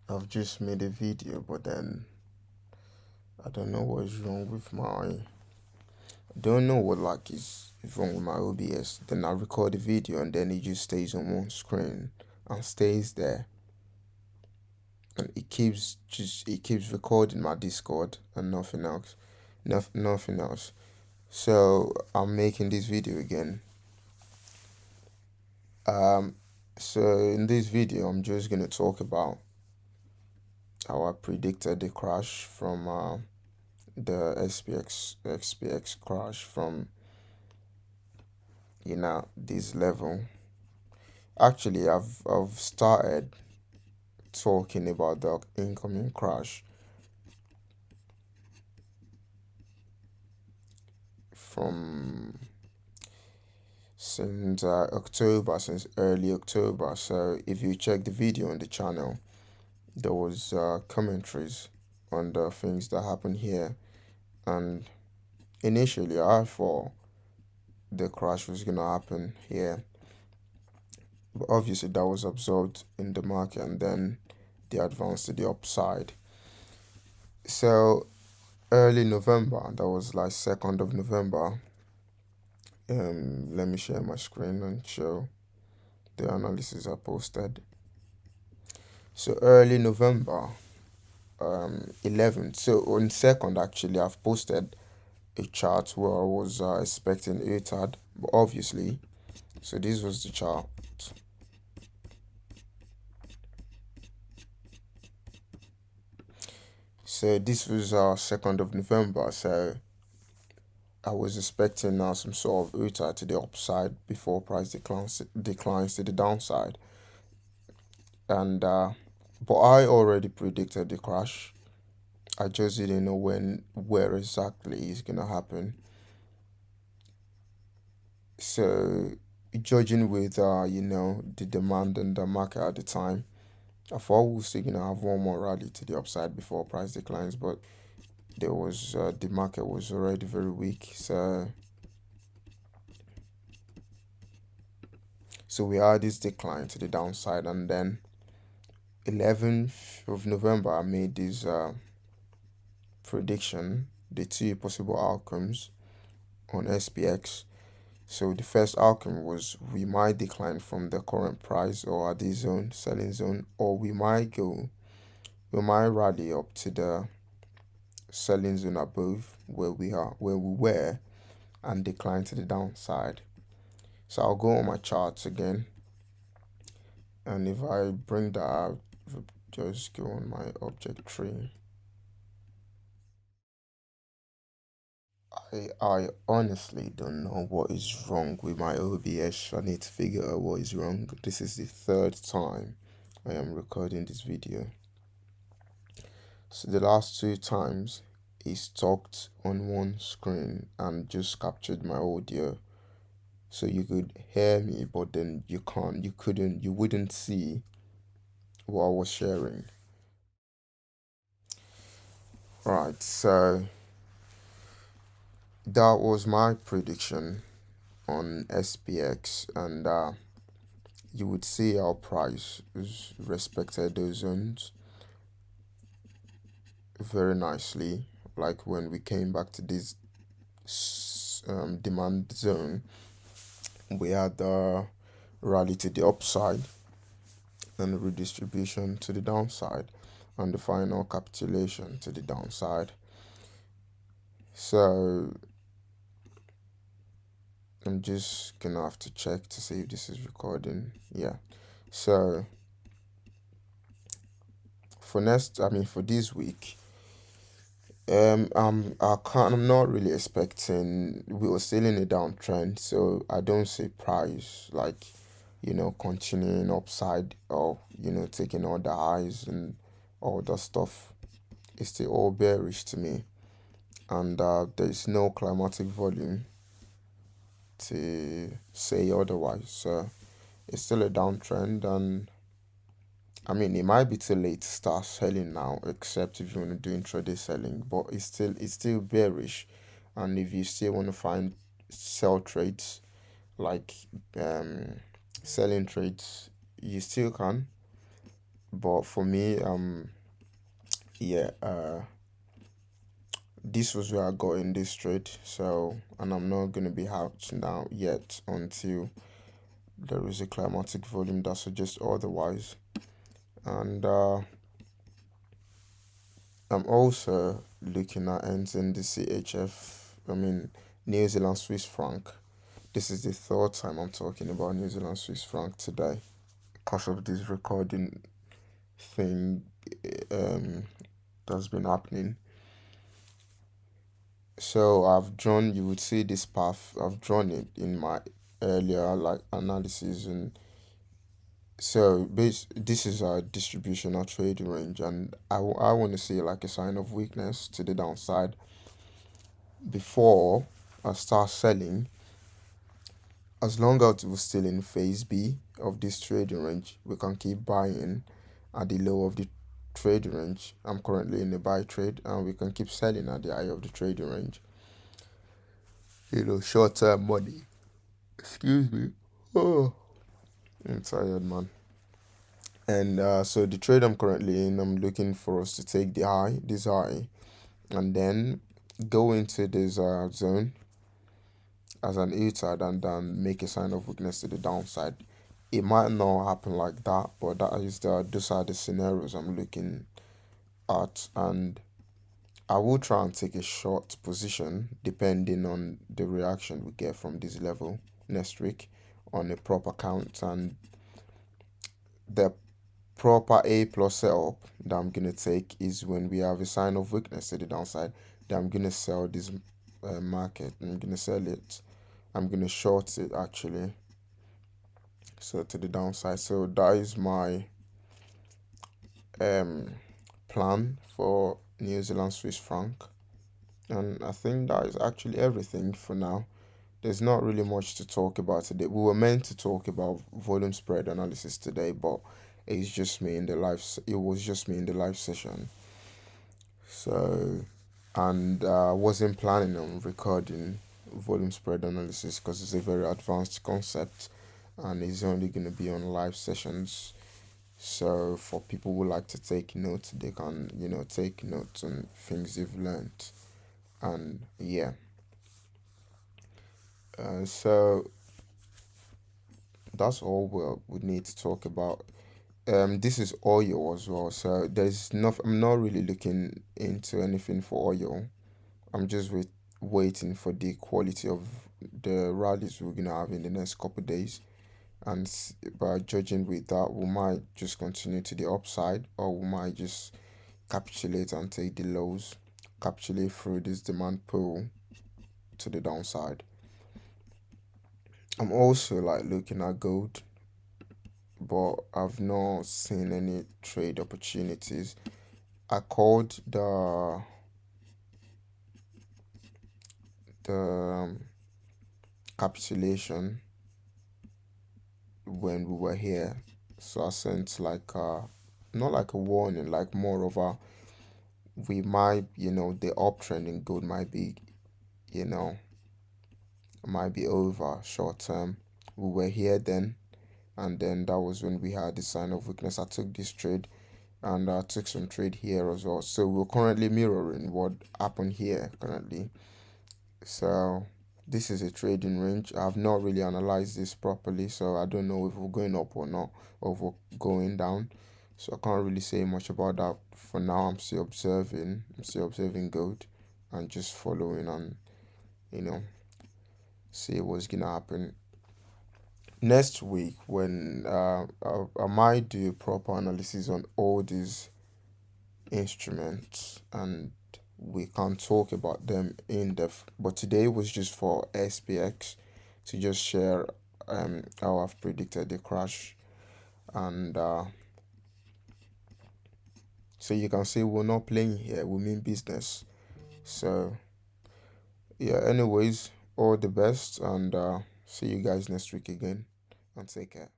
I've just made a video, but then I don't know what's wrong with my. Don't know what like is wrong with my OBS. Then I record the video and then it just stays on one screen and stays there, and it keeps recording my Discord and nothing else, nothing else. So I'm making this video again. So in this video, I'm just gonna talk about how I predicted the crash from the SPX crash from this level. Actually, I've started talking about the incoming crash from since since early October. So if you check the video on the channel, there was commentaries on the things that happened here, and initially I thought the crash was gonna happen here, but obviously that was absorbed in the market and then they advanced to the upside. So early November, that was like 2nd of November. Let me share my screen and show the analysis I posted. So early November, 11th. So on 2nd, actually, I've posted a chart where I was expecting ATAD, but obviously, so this was the chart. So this was 2nd of November. So I was expecting some sort of ATAD to the upside before price declines to the downside, and but I already predicted the crash. I just didn't know where exactly it's gonna happen. So judging with the demand and the market at the time, I thought we were still gonna have one more rally to the upside before price declines, but there was the market was already very weak. So we had this decline to the downside, and then 11th of November I made this prediction, the two possible outcomes on SPX. So the first outcome was we might decline from the current price or at this zone, selling zone, or we might rally up to the selling zone above where we were, and decline to the downside. So I'll go on my charts again, and if I bring that out, just go on my object tree. I honestly don't know what is wrong with my OBS. I need to figure out what is wrong. This is the third time I am recording this video. So the last two times it's talked on one screen and just captured my audio. So you could hear me, but then you wouldn't see what I was sharing. Right, so that was my prediction on SPX, and you would see our price respected those zones very nicely. Like when we came back to this demand zone, we had the rally to the upside and the redistribution to the downside, and the final capitulation to the downside. So I'm just gonna have to check to see if this is recording. Yeah. So for this week, I'm not really expecting. We were still in a downtrend, so I don't see price like continuing upside or taking all the highs and all that stuff. It's still all bearish to me, and there's no climatic volume to say otherwise. So it's still a downtrend, and it might be too late to start selling now, except if you want to do intraday selling, but it's still bearish. And if you still want to find sell trades, like selling trades you still can, but for me, yeah, this was where I got in this trade. So, and I'm not gonna be out now yet until there is a climatic volume that suggests otherwise. And I'm also looking at entering the CHF, I mean, New Zealand Swiss franc. This is the third time I'm talking about New Zealand Swiss franc today because of this recording thing um, that's been happening. So I've drawn, you would see this path, I've drawn it in my earlier like analysis. And so this is a distributional trading range, and I want to see like a sign of weakness to the downside before I start selling. As long as we're still in phase B of this trading range, we can keep buying at the low of the trading range. I'm currently in the buy trade, and we can keep selling at the high of the trading range. Short term money. Excuse me. Oh, I'm tired, man. And so the trade I'm currently in, I'm looking for us to take this high, and then go into this zone as an outside, and then make a sign of weakness to the downside. It might not happen like that, but those are the scenarios I'm looking at, and I will try and take a short position depending on the reaction we get from this level next week on a proper count. And the proper A plus setup that I'm gonna take is when we have a sign of weakness to the downside, that I'm gonna sell this market. I'm gonna sell it. I'm gonna short it actually. So to the downside. So that is my um plan for New Zealand Swiss franc. And I think that is actually everything for now. There's not really much to talk about today. We were meant to talk about volume spread analysis today, but it was just me in the live session. So, and I wasn't planning on recording volume spread analysis because it's a very advanced concept, and it's only going to be on live sessions. So for people who like to take notes, they can, take notes on things they've learned. And yeah, so that's all we need to talk about. This is oil as well, so I'm not really looking into anything for oil. I'm just waiting for the quality of the rallies we're gonna have in the next couple of days, and by judging with that, we might just continue to the upside, or we might just capitulate and take the lows, capitulate through this demand pull to the downside. I'm also like looking at gold, but I've not seen any trade opportunities. I called the capitulation when we were here, so I sent like not like a warning, like more of a, we might, the uptrend in gold you know might be over short term. We were here then, and then that was when we had the sign of weakness. I took this trade, and I took some trade here as well. So we're currently mirroring what happened here currently. So this is a trading range. I've not really analyzed this properly, so I don't know if we're going up or not, or if we're going down. So I can't really say much about that for now. I'm still observing. I'm still observing gold, and just following and you know see what's gonna happen next week, when I might do a proper analysis on all these instruments, and we can talk about them in depth. But today was just for SPX, to just share how I've predicted the crash. And so you can see we're not playing here, we mean business. So yeah, anyways, all the best, and see you guys next week again, and take care.